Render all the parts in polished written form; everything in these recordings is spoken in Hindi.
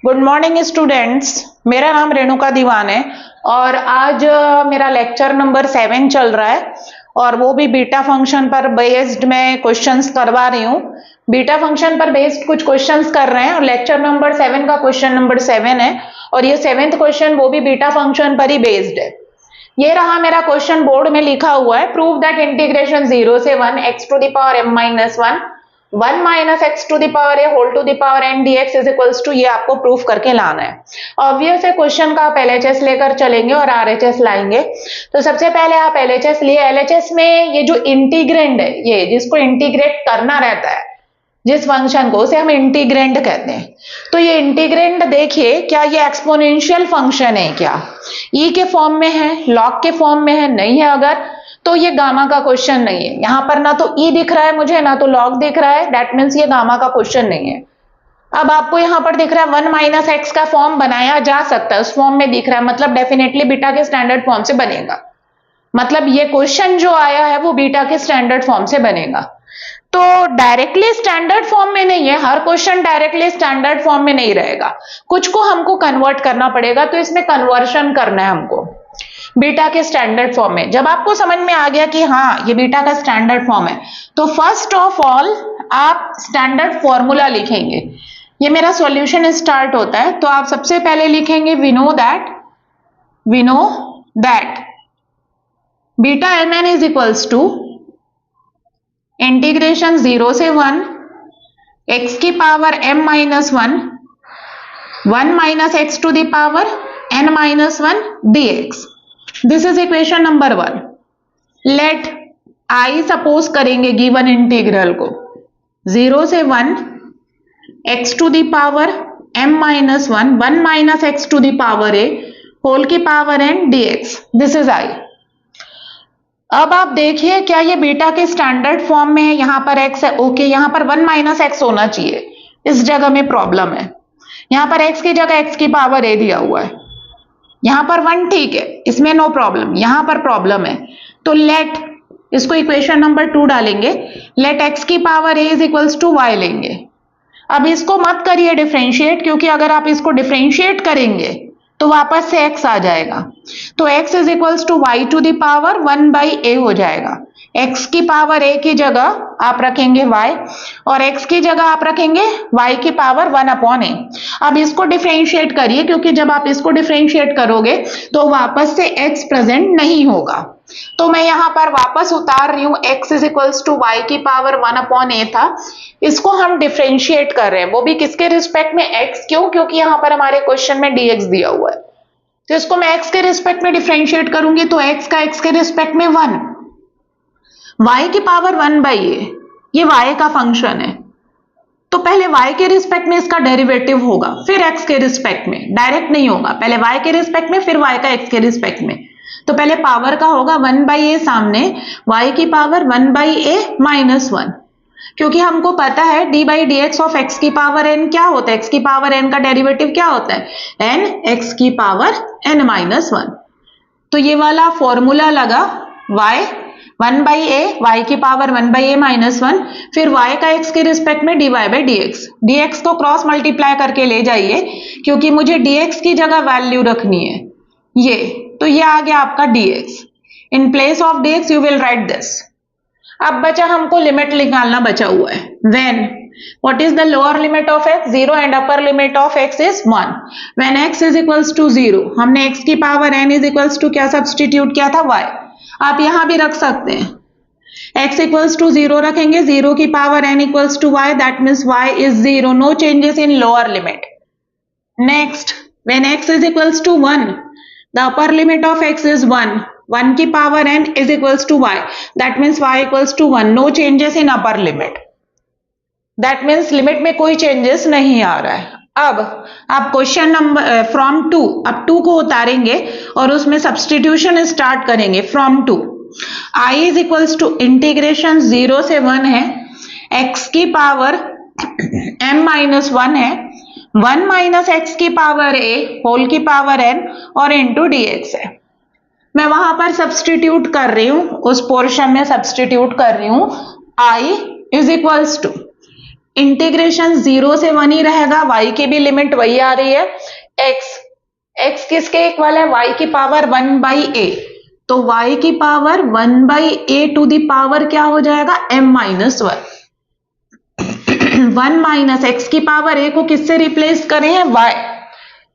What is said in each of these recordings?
Good morning students. मेरा नाम रेणुका दीवान है और आज मेरा लेक्चर नंबर 7 चल रहा है और वो भी बीटा फंक्शन पर बेस्ड मैं क्वेश्चंस करवा रही हूँ। बीटा फंक्शन पर बेस्ड कुछ क्वेश्चंस कर रहे हैं और लेक्चर नंबर 7 का क्वेश्चन नंबर 7 है और ये 7th क्वेश्चन वो भी बीटा फंक्शन पर ही बेस्ड है। ये रहा मेरा क्वेश्चन बोर्ड में लिखा हुआ है, प्रूव दैट इंटीग्रेशन 0 से 1 x to the power m minus 1 minus x to the power a whole to the power n dx is equals to, ये आपको प्रूफ करके लाना है। ऑब्वियस है क्वेश्चन का आप एलएचएस लेकर चलेंगे और आरएचएस लाएंगे। तो सबसे पहले आप एलएचएस लिए। एलएचएस में ये जो इंटीग्रेंड है, ये जिसको इंटीग्रेट करना रहता है जिस फंक्शन को, उसे हम इंटीग्रेंड कहते हैं। तो ये इंटीग्रेंड देखिए, क्या ये एक्सपोनेंशियल फंक्शन है, क्या ई के फॉर्म में है, लॉग के फॉर्म में है, नहीं है अगर, तो ये गामा का क्वेश्चन नहीं है। यहां पर ना तो ई दिख रहा है मुझे, ना तो लॉग दिख रहा है, दैट मीन्स ये गामा का क्वेश्चन नहीं है। अब आपको यहां पर दिख रहा है 1 माइनस एक्स का फॉर्म बनाया जा सकता है, उस फॉर्म में दिख रहा है, मतलब डेफिनेटली बीटा के स्टैंडर्ड फॉर्म से बनेगा। मतलब ये क्वेश्चन जो आया है वो बीटा के स्टैंडर्ड फॉर्म से बनेगा। तो डायरेक्टली स्टैंडर्ड फॉर्म में नहीं है, हर क्वेश्चन डायरेक्टली स्टैंडर्ड फॉर्म में नहीं रहेगा, कुछ को हमको कन्वर्ट करना पड़ेगा। तो इसमें कन्वर्शन करना है हमको बीटा के स्टैंडर्ड फॉर्म में। जब आपको समझ में आ गया कि हाँ ये बीटा का स्टैंडर्ड फॉर्म है, तो फर्स्ट ऑफ ऑल आप स्टैंडर्ड फॉर्मूला लिखेंगे। ये मेरा सॉल्यूशन स्टार्ट होता है, तो आप सबसे पहले लिखेंगे we know that beta mn is equals to integration 0 से 1 x की power m minus 1 minus x to the power n minus 1 dx। This is equation number 1। Let I suppose करेंगे गिवन इंटीग्रल को 0 से 1 x to the power m minus 1 minus x to the power a whole की power n dx। This is I। अब आप देखिए क्या ये बीटा के स्टैंडर्ड फॉर्म में है, यहां पर x है, ओके, यहां पर 1 माइनस एक्स होना चाहिए, इस जगह में प्रॉब्लम है। यहां पर x की जगह x की पावर a दिया हुआ है, यहां पर 1 ठीक है, इसमें नो प्रॉब्लम, यहां पर प्रॉब्लम है। तो लेट, इसको इक्वेशन नंबर 2 डालेंगे, लेट x की power a is equals to y लेंगे। अब इसको मत करिए डिफरेंशिएट, क्योंकि अगर आप इसको डिफरेंशिएट करेंगे तो वापस से x आ जाएगा। तो x is equals to y to the power 1 by a हो जाएगा। x की पावर a की जगह आप रखेंगे y और x की जगह आप रखेंगे y की पावर 1 अपॉन a। अब इसको डिफरेंशिएट करिए, क्योंकि जब आप इसको डिफरेंशिएट करोगे तो वापस से x प्रेजेंट नहीं होगा। तो मैं यहां पर वापस उतार रही हूं, x is equals to y की पावर 1 अपॉन a था, इसको हम डिफरेंशिएट कर रहे हैं, वो भी किसके रिस्पेक्ट में, x। क्यों? क्योंकि यहां पर हमारे क्वेश्चन में dx दिया हुआ है। तो इसको मैं x के रिस्पेक्ट में डिफरेंशिएट करूंगी, तो x का x के रिस्पेक्ट में 1, y की पावर 1 बाई ए, ये y का फंक्शन है। तो पहले y के रिस्पेक्ट में इसका डेरिवेटिव होगा, फिर x के रिस्पेक्ट में, डायरेक्ट नहीं होगा, पहले y के रिस्पेक्ट में फिर y का x के रिस्पेक्ट में। तो पहले पावर का होगा 1 बाई ए, सामने y की पावर 1 बाई ए माइनस 1, क्योंकि हमको पता है d by D x of x की पावर n क्या होता है, x की पावर n का डेरिवेटिव क्या होता है, n x की पावर n माइनस 1। तो ये वाला फॉर्मूला लगा y 1 बाई ए, वाई की पावर 1 बाई ए माइनस 1, फिर y का x के रिस्पेक्ट में dy बाई dx को क्रॉस मल्टीप्लाई करके ले जाइए, क्योंकि मुझे dx की जगह वैल्यू रखनी है ये, तो ये आ गया आपका dx। In place of dx you will write this. अब बचा हमको लिमिट निकालना बचा हुआ है। When, what is the lower limit of x, 0 and upper limit of x is 1। When x is equals to 0, हमने x की power n is equals to क्या सब्स्टिट्यूट किया था, y। आप यहां भी रख सकते हैं, x इक्वल्स टू 0 रखेंगे, 0 की power n equals to y, that means y is 0, no changes in lower limit. Next, when x is equals to 1, the upper limit of x is 1 की power n is equals to y, that means y equals to 1, no changes in upper limit, that means limit में कोई चेंजेस नहीं आ रहा है। अब आप क्वेश्चन नंबर फ्रॉम 2, अब 2 को उतारेंगे और उसमें सब्स्टिट्यूशन स्टार्ट करेंगे from 2। I is equals to integration 0 से 1 है, x की पावर m माइनस 1 है, 1 माइनस एक्स की पावर a होल की पावर n और इंटू dx है। मैं वहां पर सब्स्टिट्यूट कर रही हूं, उस पोर्शन में सब्स्टिट्यूट कर रही हूं। I is equals to integration 0 से 1 ही रहेगा, y की भी लिमिट वही आ रही है। x किसके इक्वल है, y की पावर 1/a, तो y की power 1/a to the power क्या हो जाएगा, m-1। 1 माइनस एक्स की पावर a को किससे रिप्लेस करें, y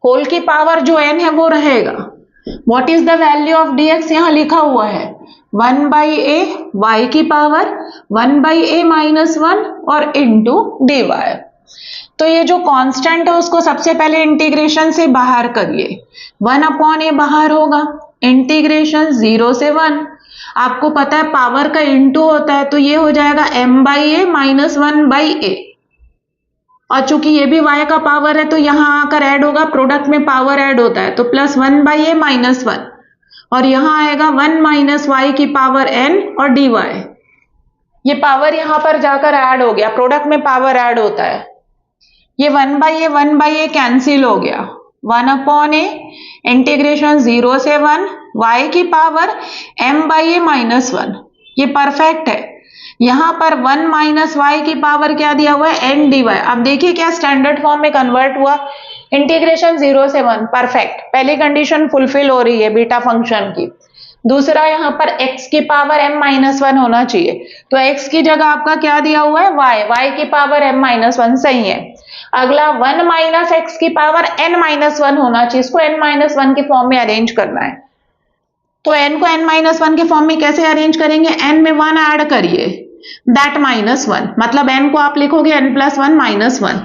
होल की पावर जो n है वो रहेगा। What is the value of dx, यहां लिखा हुआ है 1/a, y की पावर 1/a-1 और इंटू dy। तो ये जो कांस्टेंट है उसको सबसे पहले इंटीग्रेशन से बाहर करिए, 1/a बाहर होगा, इंटीग्रेशन 0 से 1, आपको पता है पावर का इंटू होता है, तो ये हो जाएगा m/a-1/a, और चूंकि ये भी y का पावर है तो यहां आकर ऐड होगा, प्रोडक्ट में पावर ऐड होता है, तो प्लस 1/a-1, और यहां आएगा 1 माइनस y की पावर n और dy। ये पावर यहां पर जाकर ऐड हो गया, प्रोडक्ट में पावर ऐड होता है, ये 1/a कैंसिल हो गया, 1/a इंटीग्रेशन 0 से 1 y की पावर m/a-1, ये परफेक्ट है। यहां पर 1 माइनस वाई की पावर क्या दिया हुआ है, n dy। अब देखिए क्या स्टैंडर्ड फॉर्म में कन्वर्ट हुआ, इंटीग्रेशन 0 से 1, परफेक्ट, पहली कंडीशन फुलफिल हो रही है बीटा फंक्शन की। दूसरा यहाँ पर x की पावर m-1 होना चाहिए, तो x की जगह आपका क्या दिया हुआ है, y की पावर m-1, सही है। अगला 1 माइनस एक्स की पावर n-1 होना चाहिए, इसको n-1 के फॉर्म में अरेंज करना है। तो n को n-1 के फॉर्म में कैसे अरेंज करेंगे, n में 1 ऐड करिए, दैट -1, मतलब n को आप लिखोगे n+1 -1,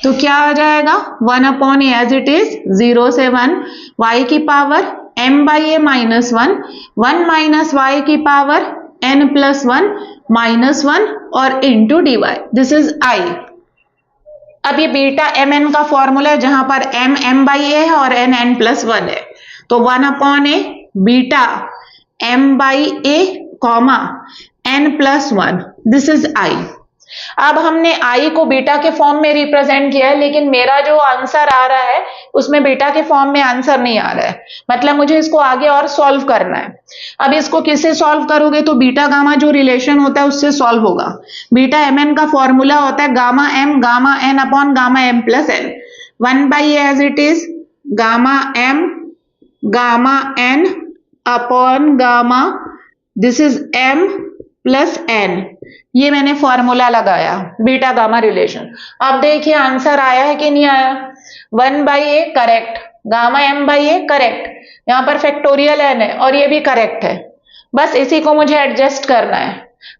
तो क्या आ जाएगा 1/a एज इट इज 0 से 1, y की पावर m/a-1, 1 माइनस y की पावर n+1 -1 और into dy, this is i। अब ये बीटा mn का फॉर्मूला है जहां पर m m/a है और n n+1 है, तो 1/a beta m/a comma n+1, this is i। अब हमने i को बीटा के फॉर्म में रिप्रेजेंट किया है, लेकिन मेरा जो आंसर आ रहा है उसमें बीटा के फॉर्म में आंसर नहीं आ रहा है, मतलब मुझे इसको आगे और सॉल्व करना है। अब इसको किससे सॉल्व करोगे, तो बीटा गामा जो रिलेशन होता है उससे सॉल्व होगा। बीटा mn का फॉर्मूला होता है gamma m gamma n upon gamma m+n, 1/a as it is gamma m gamma n upon gamma, this is m+n, ये मैंने फॉर्मूला लगाया बीटा गामा रिलेशन। अब देखिए आंसर आया है कि नहीं आया, 1/a correct, gamma m/a correct, यहाँ पर फैक्टोरियल n है और ये भी करेक्ट है, बस इसी को मुझे एडजस्ट करना है।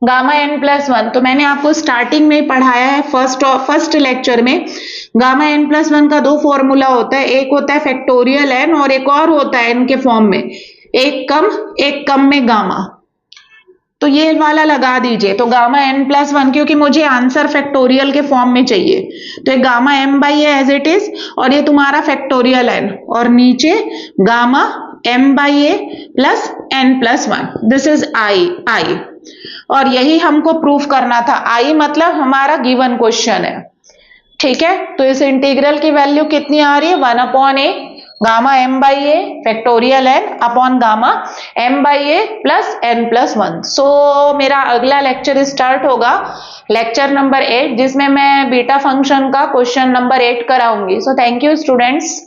गामा n+1 तो मैंने आपको स्टार्टिंग में पढ़ाया है, फर्स्ट लेक्चर में। गामा n+1 का 2 फॉर्मूला होता है, एक होता है फैक्टोरियल n और एक और होता है n के फॉर्म में, एक कम में गामा, तो ये वाला लगा दीजिए। तो गामा n+1, क्योंकि मुझे आंसर फैक्टोरियल के फॉर्म में चाहिए, तो ये gamma m/a as it is, और ये तुम्हारा फैक्टोरियल n, और नीचे gamma m/a plus n+1, this is i। और यही हमको प्रूफ करना था, i मतलब हमारा गिवन क्वेश्चन है, ठीक है। तो इस इंटीग्रल की वैल्यू कितनी आ रही है, 1/a gamma m/a factorial n upon gamma m/a plus n+1। So मेरा अगला लेक्चर स्टार्ट होगा, लेक्चर नंबर 8, जिसमें मैं बीटा फंक्शन का क्वेश्चन नंबर 8 कराऊंगी। So thank you students.